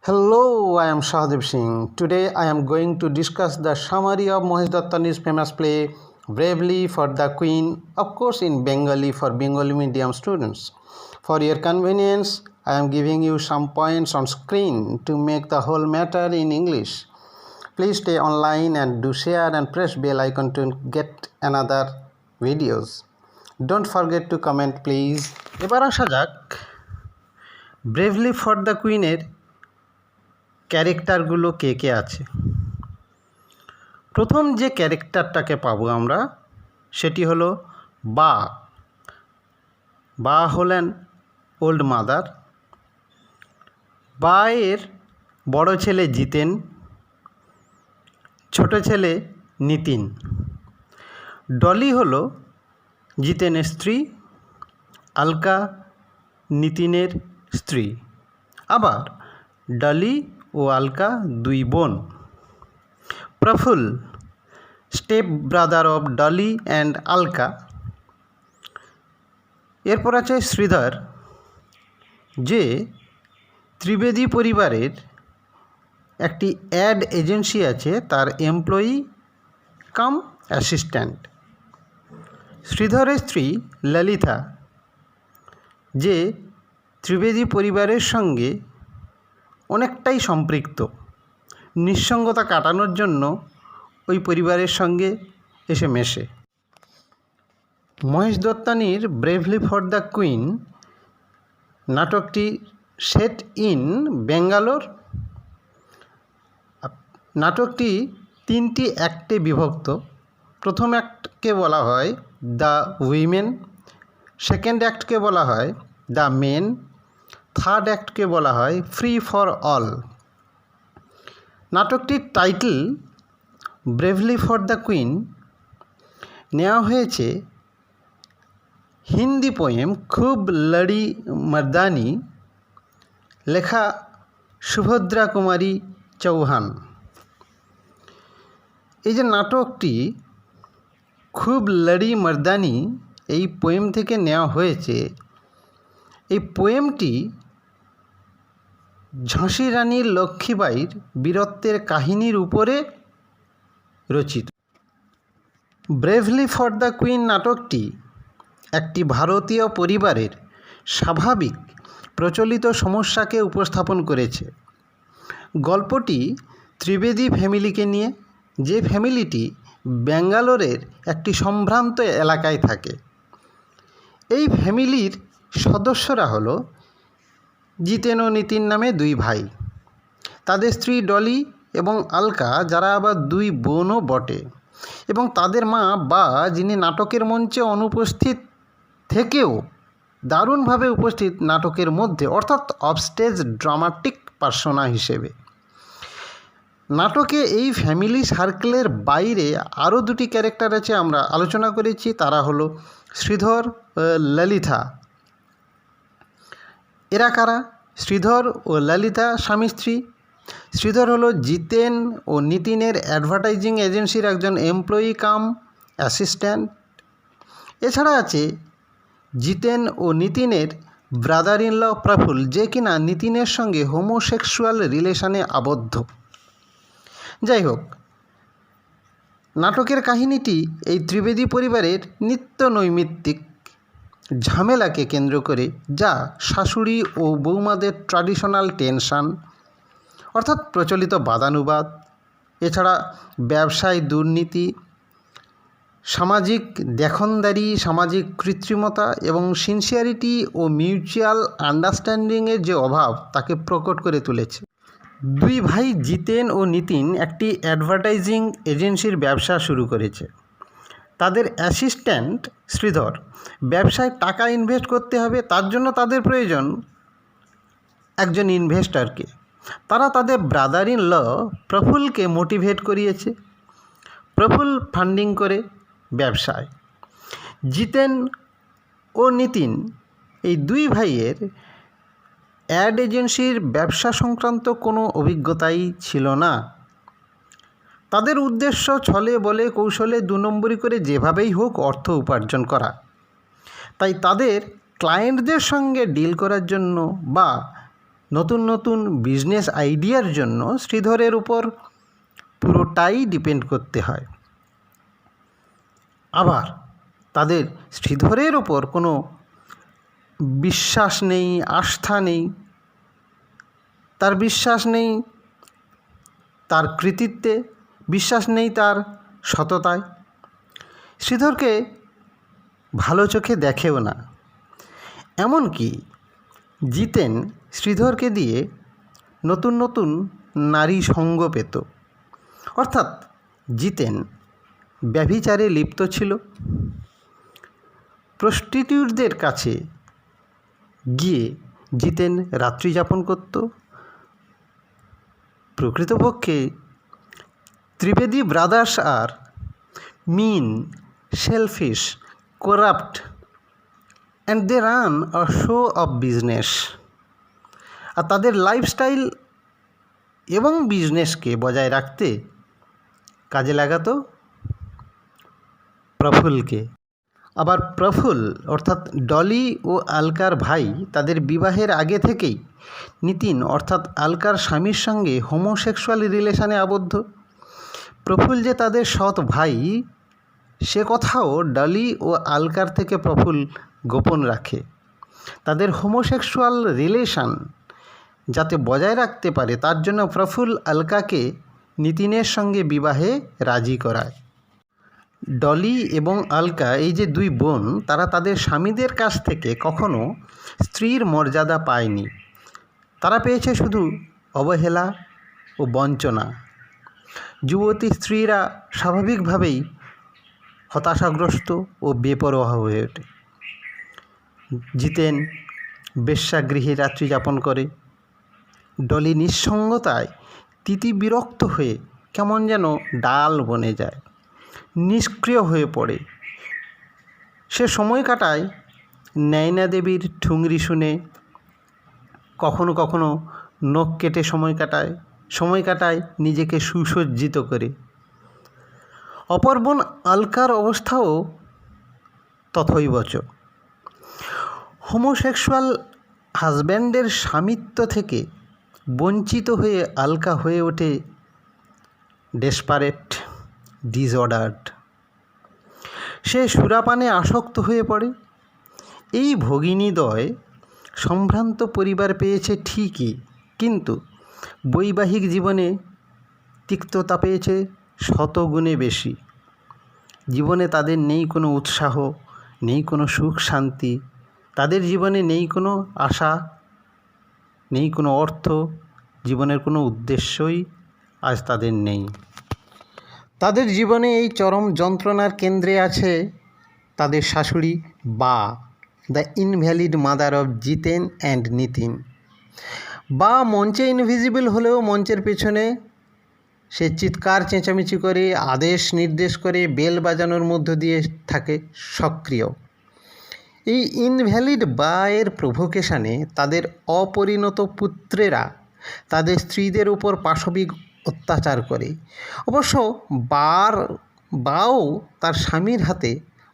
Hello, I am Shahdev Singh. Today I am going to discuss the summary of Mohesh Dattani's famous play Bravely for the Queen, of course in Bengali for Bengali medium students. For your convenience, I am giving you some points on screen to make the whole matter in English. Please stay online and do share and press bell icon to get another videos. Don't forget to comment please. এবার আসা যাক bravely for the কুইনের ক্যারেক্টারগুলো কে কে আছে। প্রথম যে ক্যারেক্টারটাকে পাবো আমরা সেটি হলো বা। বা হলেন ওল্ড মাদার। বা এর বড় ছেলে জিতেন, ছোট ছেলে নিতিন। ডলি হলো জিতেনের স্ত্রী, আলকা নিতিনের স্ত্রী। আবার ডলি ও আলকা দুই বোন। Praful step brother of Dolly and Alka. এরপর আছে শ্রীধর, যে ত্রিবেদী পরিবারের একটি অ্যাড এজেন্সি আছে, তার এমপ্লয়ি কাম অ্যাসিস্ট্যান্ট। শ্রীধরের স্ত্রী ললিতা, যে ত্রিবেদী পরিবারের সঙ্গে অনেকটাই সম্পৃক্ত, নিঃসঙ্গতা কাটানোর জন্য ওই পরিবারের সঙ্গে এসে মেশে। মহেশ দত্তানির ব্রেভলি ফর দ্য কুইন নাটকটি সেট ইন ব্যাঙ্গালোর। নাটকটি তিনটি অ্যাক্টে বিভক্ত। প্রথম অ্যাক্টকে বলা হয় দ্য উইমেন, সেকেন্ড অ্যাক্টকে বলা হয় দ্য মেন, থার্ড অ্যাক্টকে বলা হয় ফ্রি ফর অল। নাটকটির title Bravely for the Queen নেওয়া হয়েছে হিন্দি পোয়েম খুব লড়ি মর্দানি, লেখা সুভদ্রা কুমারী চৌহান। এই যে নাটকটি খুব লড়ি মর্দানি এই পোয়েম থেকে নেওয়া হয়েছে, এই পোয়েমটি ঝাঁসি রানী লক্ষ্মীবাঈর বীরত্বের কাহিনীর উপরে রচিত। ব্রেভলি ফর দ্য কুইন নাটকটি একটি ভারতীয় পরিবারের স্বাভাবিক প্রচলিত সমস্যাকে উপস্থাপন করেছে। গল্পটি ত্রিবেদী ফ্যামিলিকে নিয়ে, যে ফ্যামিলিটি ব্যাঙ্গালোরের একটি সম্ভ্রান্ত এলাকায় থাকে। এই ফ্যামিলির সদস্যরা হলো জিতেন ও নিতিন নামে দুই ভাই, তাদের স্ত্রী ডলি এবং আলকা, যারা আবার দুই বোনও বটে, এবং তাদের মা বা, যিনি নাটকের মঞ্চে অনুপস্থিত থেকেও দারুণভাবে উপস্থিত নাটকের মধ্যে, অর্থাৎ অফস্টেজ ড্রামাটিক পার্সোনা হিসেবে। নাটকে এই ফ্যামিলি সার্কেলের বাইরে আরও দুটি ক্যারেক্টার আছে, আমরা আলোচনা করেছি, তারা হলো শ্রীধর ও ললিতা। এরা কারা? শ্রীধর ও ললিতা স্বামী স্ত্রী। শ্রীধর হলো জিতেন ও নিতিনের অ্যাডভার্টাইজিং এজেন্সির একজন এমপ্লয়ি কাম অ্যাসিস্ট্যান্ট। এছাড়া আছে জিতেন ও নিতিনের ব্রাদার ইন ল প্রফুল, যে কিনা নিতিনের সঙ্গে হোমোসেক্সুয়াল রিলেশনে আবদ্ধ। যাই হোক, নাটকের কাহিনীটি এই ত্রিবেদী পরিবারের নিত্য নৈমিত্তিক ঝামেলাকে কেন্দ্র করে, যা শাশুড়ি ও বৌমাদের ট্র্যাডিশনাল টেনশন, অর্থাৎ প্রচলিত বাদানুবাদ, এছাড়া ব্যবসায় দুর্নীতি, সামাজিক দেখনদারি, সামাজিক কৃত্রিমতা এবং সিনসিয়ারিটি ও মিউচুয়াল আন্ডারস্ট্যান্ডিংয়ের যে অভাব, তাকে প্রকট করে তুলেছে। দুই ভাই জিতেন ও নিতিন একটি অ্যাডভার্টাইজিং এজেন্সির ব্যবসা শুরু করেছে। তাদের অ্যাসিস্ট্যান্ট শ্রীধর ব্যবসায় টাকা ইনভেস্ট করতে হবে, তার জন্য তাদের প্রয়োজন একজন ইনভেস্টরকে। তারা তাদের ব্রাদার ইন ল প্রফুলকে মোটিভেট করিয়েছে। প্রফুল ফান্ডিং করে ব্যবসায়। জিতেন ও নিতিন এই দুই ভাইয়ের অ্যাড এজেন্সির ব্যবসা সংক্রান্ত কোনো অভিজ্ঞতাই ছিল না। তাদের উদ্দেশ্য ছলে বলে কৌশলে 2 নম্বরি করে যেভাবেই হোক অর্থ উপার্জন করা। তাই তাদের ক্লায়েন্টদের সঙ্গে ডিল করার জন্য বা নতুন নতুন বিজনেস আইডিয়ার জন্য শ্রীধরের উপর পুরোটাই ডিপেন্ড করতে হয়। আবার তাদের শ্রীধরের ওপর কোনো বিশ্বাস নেই, আস্থা নেই, তার বিশ্বাস নেই তার কৃতিত্বে, বিশ্বাস নেই তার সততায়। শ্রীধরকে ভালো চোখে দেখেও না। এমনকি জিতেন শ্রীধরকে দিয়ে নতুন নতুন নারী সঙ্গ পেত। অর্থাৎ জিতেন ব্যভিচারে লিপ্ত ছিল। প্রস্টিটিউটদের কাছে গিয়ে জিতেন রাত্রি যাপন করত। প্রকৃতপক্ষে Trivedi brothers R mean, selfish, corrupt, and they run a show of business. আর তাদের লাইফস্টাইল এবং বিজনেসকে বজায় রাখতে কাজে লাগাতো প্রফুল্লকে। আবার প্রফুল্ল অর্থাৎ ডলি ও আলকার ভাই তাদের বিবাহের আগে থেকেই নিতিন অর্থাৎ আলকার স্বামীর সঙ্গে হোমোসেক্সুয়াল রিলেশনে আবদ্ধ। প্রফুল্ল যে তাদের সৎ ভাই সে কথাও ডলি ও আলকার থেকে প্রফুল্ল গোপন রাখে। তাদের হোমোসেক্সুয়াল রিলেশন যাতে বজায় রাখতে পারে তার জন্য প্রফুল্ল আলকাকে নিতিনের সঙ্গে বিবাহে রাজি করায়। ডলি এবং আলকা এই যে দুই বোন, তারা তাদের স্বামীদের কাছ থেকে কখনো স্ত্রীর মর্যাদা পায়নি। তারা পেয়েছে শুধু অবহেলা ও বঞ্চনা। যুবতী স্ত্রীরা স্বাভাবিকভাবেই হতাশাগ্রস্ত ও বেপরোয়া হয়ে ওঠে। জিতেন বেশ্যাগৃহে রাত্রি যাপন করে। ডলি নিঃসঙ্গতায় তিতিবিরক্ত হয়ে কেমন যেন ডাল বনে যায়, নিষ্ক্রিয় হয়ে পড়ে। সে সময় কাটায় নয়না দেবীর ঠুংরি শুনে, কখনো কখনো নখ কেটে সময় কাটায় নিজেকে সুসজ্জিত করে। অপর বোন আলকার অবস্থাও তথৈবচ। হোমোসেক্সুয়াল হাজব্যান্ডের স্বামিত্ব থেকে বঞ্চিত হয়ে আলকা হয়ে ওঠে ডেসপারেট, ডিসঅর্ডার্ড। সে সুরাপানে আসক্ত হয়ে পড়ে। এই ভগিনীদ্বয় সম্ভ্রান্ত পরিবার পেয়েছে ঠিকই, কিন্তু বৈবাহিক জীবনে তিক্ততা পেয়েছে শতগুণে বেশি। জীবনে তাদের নেই কোনো উৎসাহ, নেই কোনো সুখ শান্তি। তাদের জীবনে নেই কোনো আশা, নেই কোনো অর্থ। জীবনের কোনো উদ্দেশ্যই আজ তাদের নেই। তাদের জীবনে এই চরম যন্ত্রণার কেন্দ্রে আছে তাদের শাশুড়ি বা, the invalid mother of Jiten and Nitin. বা মঞ্চে ইনভিজিবল হলেও মঞ্চের পেছনে সে চিৎকার চেঁচামেচি করে, আদেশ নির্দেশ করে, বেল বাজানোর মধ্য দিয়ে থাকে সক্রিয়। এই ইনভ্যালিড বায়ের প্রভোকেশনে তাদের অপরিণত পুত্রেরা তাদের স্ত্রীদের উপর পাশবিক অত্যাচার করে। অবশ্য বাও তার স্বামীর হাতে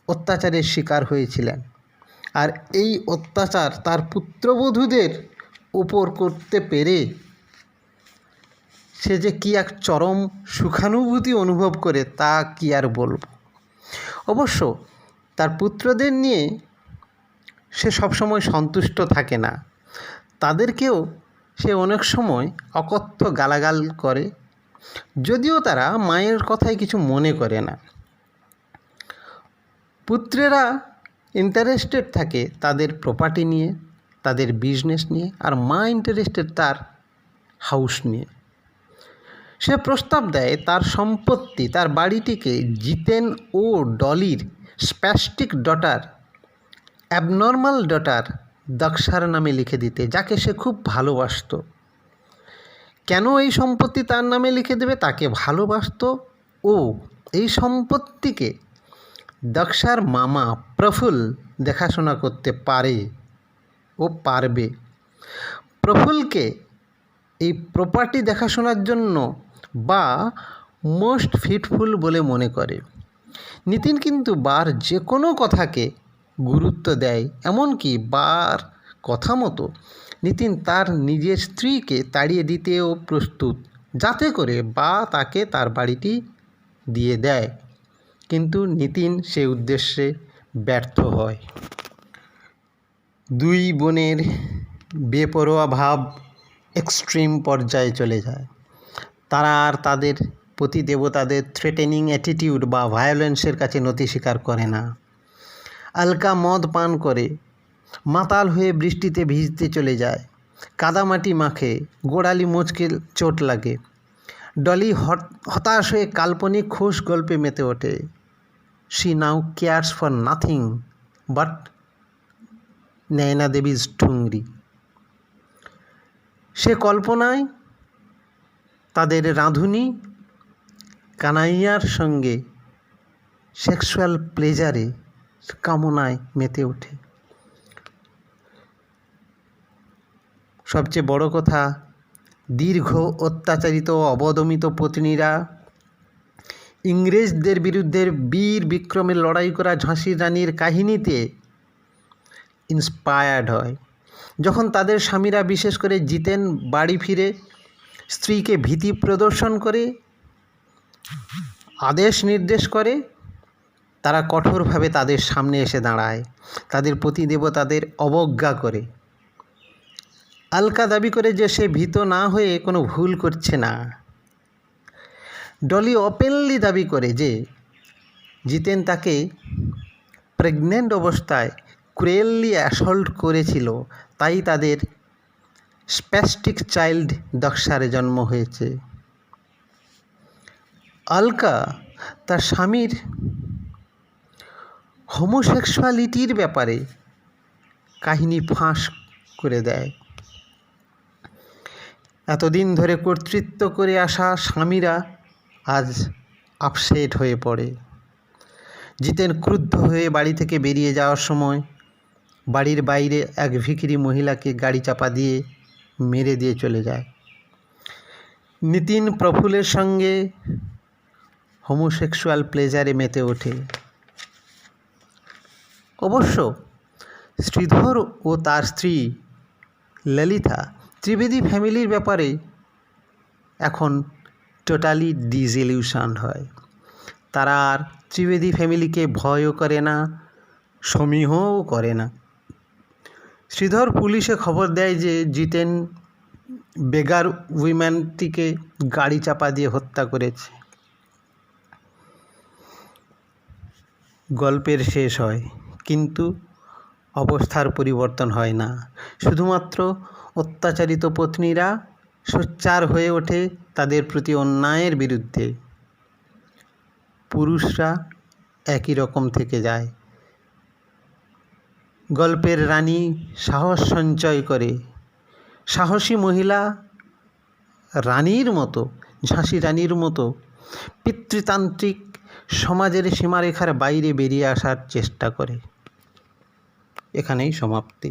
অত্যাচারের শিকার হয়েছিলেন। আর এই অত্যাচার তার পুত্রবধূদের উপর করতে পেরে সে যে কি এক চরম সুখানুভূতি অনুভব করে তা কি আর বলবো। অবশ্য তার পুত্রদের নিয়ে সে সবসময় সন্তুষ্ট থাকে না। তাদেরকেও সে অনেক সময় অকথ্য গালাগাল করে, যদিও তারা মায়ের কথায় কিছু মনে করে না। পুত্রেরা ইন্টারেস্টেড থাকে তাদের প্রপার্টি নিয়ে, তাদের বিজনেস নিয়ে, আর মা ইন্টারেস্টেড তার হাউস নিয়ে। সে প্রস্তাব দেয় তার সম্পত্তি, তার বাড়িটিকে জিতেন ও ডলির স্প্যাস্টিক ডটার, অ্যাবনর্মাল ডটার দক্ষার নামে লিখে দিতে, যাকে সে খুব ভালোবাসত। কেন এই সম্পত্তি তার নামে লিখে দেবে? তাকে ভালোবাসত ও এই সম্পত্তিকে দক্ষার মামা প্রফুল্ল দেখাশোনা করতে পারবে। প্রফুল্লকে এই প্রপার্টি দেখাশোনার জন্য বা মোস্ট ফিটফুল বলে মনে করে। নিতিন কিন্তু বার যে কোনো কথাকে গুরুত্ব দেয়, এমনকি বার কথা মতো নিতিন তার নিজের স্ত্রীকে তাড়িয়ে দিতেও প্রস্তুত, যাতে করে বা তাকে তার বাড়িটি দিয়ে দেয়, কিন্তু নিতিন সে উদ্দেশ্যে ব্যর্থ হয়। দুই বোনের বেপরোয়া ভাব এক্সট্রিম পর্যায়ে চলে যায়। তারা আর তাদের পতিদেবতাদের থ্রেটেনিং অ্যাটিটিউড বা ভায়োলেন্সের কাছে নতি স্বীকার করে না। আলকা মদ পান করে মাতাল হয়ে বৃষ্টিতে ভিজতে চলে যায়, কাদামাটি মাখে, গোড়ালি মোচকে চোট লাগে। ডলি হতাশ হয়ে কাল্পনিক খুশ গল্পে মেতে ওঠে। She now cares for nothing but Naina Devi's thumri. সে কল্পনায় তাদের রাঁধুনি কানাইয়ার সঙ্গে সেক্সুয়াল প্লেজারে কামনায় মেতে ওঠে। সবচেয়ে বড় কথা, দীর্ঘ অত্যাচারিত অবদমিত পত্নীরা ইংরেজদের বিরুদ্ধে বীর বিক্রমে লড়াই করা ঝাঁসির রানীর কাহিনীতে ইন্সপায়ার্ড হয়। যখন তাদের স্বামীরা, বিশেষ করে জিতেন, বাড়ি ফিরে স্ত্রীকে ভীতি প্রদর্শন করে, আদেশ নির্দেশ করে, তারা কঠোরভাবে তাদের সামনে এসে দাঁড়ায়, তাদের পতিদেবতাদের অবজ্ঞা করে। আলকা দাবি করে যে সে ভীত না হয়ে কোনো ভুল করছে না। ডলি ওপেনলি দাবি করে যে জিতেন তাকে প্রেগনেন্ট অবস্থায় ক্রুয়েলি অ্যাসল্ট করেছিল, তাই তাদের স্প্যাস্টিক চাইল্ড দক্ষার জন্ম হয়েছে। আলকা তার স্বামীর হোমোসেক্সুয়ালিটির ব্যাপারে কাহিনী ফাঁস করে দেয়। এতদিন ধরে কর্তৃত্ব করে আসা স্বামীরা আজ আপসেট হয়ে পড়ে। জিতেন ক্রুদ্ধ হয়ে বাড়ি থেকে বেরিয়ে যাওয়ার সময় বাড়ির বাইরে এক ভিখিরি মহিলাকে গাড়ি চাপা দিয়ে মেরে দিয়ে চলে যায়। নিতিন প্রফুল্লের সঙ্গে হোমোসেক্সুয়াল প্লেজারে মেতে ওঠে। অবশ্য শ্রীধর ও তার স্ত্রী ললিতা ত্রিবেদী ফ্যামিলির ব্যাপারে এখন টোটালি ডিসইলিউশন হয়। তারা আর ত্রিবেদী ফ্যামিলিকে ভয়ও করে না, সমীহও করে না। শ্রীধর পুলিশে খবর দেয় যে জিতেন বেগার উইম্যানটিকে গাড়ি চাপা দিয়ে হত্যা করেছে। গল্পের শেষ হয়, কিন্তু অবস্থার পরিবর্তন হয় না। শুধুমাত্র অত্যাচারিত পত্নীরা সোচ্চার হয়ে ওঠে তাদের প্রতি অন্যায়ের বিরুদ্ধে। পুরুষরা একই রকম থেকে যায়। গল্পের রানী সাহস সঞ্চয় করে। সাহসী মহিলা রানীর মতো, ঝাঁসি রানীর মতো পিতৃতান্ত্রিক সমাজের সীমারেখার বাইরে বেরিয়ে আসার চেষ্টা করে। এখানেই সমাপ্তি।